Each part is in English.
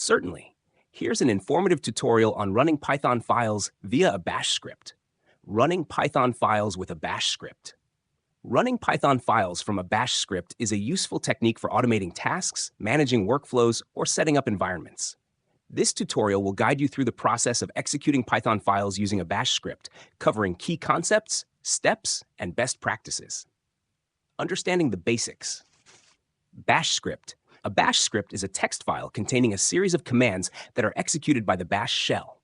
Certainly. Here's an informative tutorial on running Python files via a bash script. Running Python files with a bash script. Running Python files from a bash script is a useful technique for automating tasks, managing workflows, or setting up environments. This tutorial will guide you through the process of executing Python files using a bash script, covering key concepts, steps, and best practices. Understanding the basics. Bash script. A bash script is a text file containing a series of commands that are executed by the bash shell.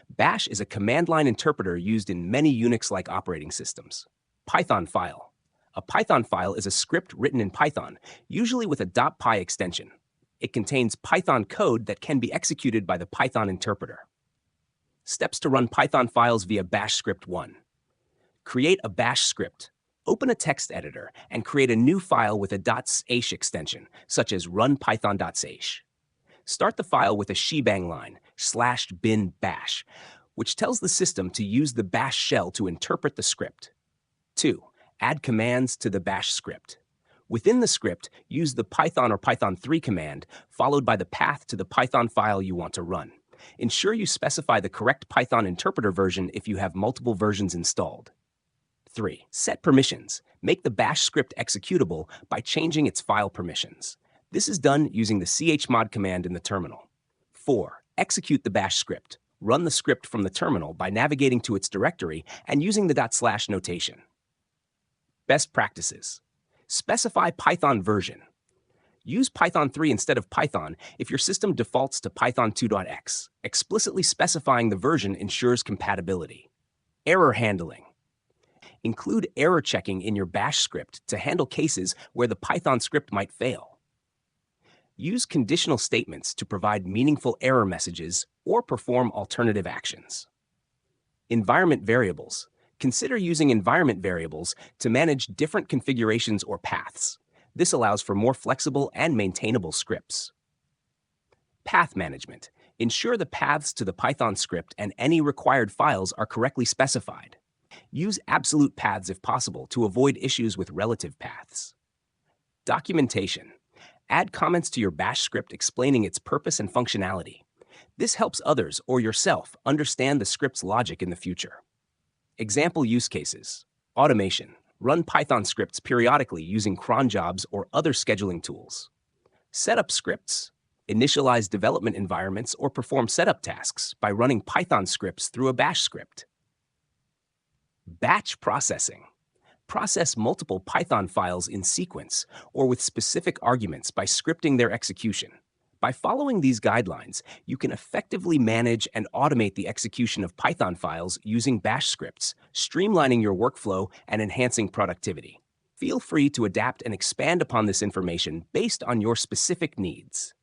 Bash is a command line interpreter used in many Unix-like operating systems. Python file. A Python file is a script written in Python, usually with a .py extension. It contains Python code that can be executed by the Python interpreter. Steps to run Python files via bash script 1. Create a bash script. Open a text editor and create a new file with a .sh extension, such as runpython.sh. Start the file with a shebang line, /bin bash, which tells the system to use the bash shell to interpret the script. 2. Add commands to the bash script. Within the script, use the Python or Python 3 command, followed by the path to the Python file you want to run. Ensure you specify the correct Python interpreter version if you have multiple versions installed. 3. Set permissions. Make the bash script executable by changing its file permissions. This is done using the chmod command in the terminal. 4. Execute the bash script. Run the script from the terminal by navigating to its directory and using the / notation. Best practices. Specify Python version. Use Python 3 instead of Python if your system defaults to Python 2.x. Explicitly specifying the version ensures compatibility. Error handling. Include error checking in your bash script to handle cases where the Python script might fail. Use conditional statements to provide meaningful error messages or perform alternative actions. Environment variables. Consider using environment variables to manage different configurations or paths. This allows for more flexible and maintainable scripts. Path management. Ensure the paths to the Python script and any required files are correctly specified. Use absolute paths if possible to avoid issues with relative paths. Documentation. Add comments to your bash script explaining its purpose and functionality. This helps others or yourself understand the script's logic in the future. Example use cases. Automation. Run Python scripts periodically using cron jobs or other scheduling tools. Setup scripts. Initialize development environments or perform setup tasks by running Python scripts through a bash script. Batch processing. Process multiple Python files in sequence or with specific arguments by scripting their execution. By following these guidelines, you can effectively manage and automate the execution of Python files using bash scripts, streamlining your workflow and enhancing productivity. Feel free to adapt and expand upon this information based on your specific needs.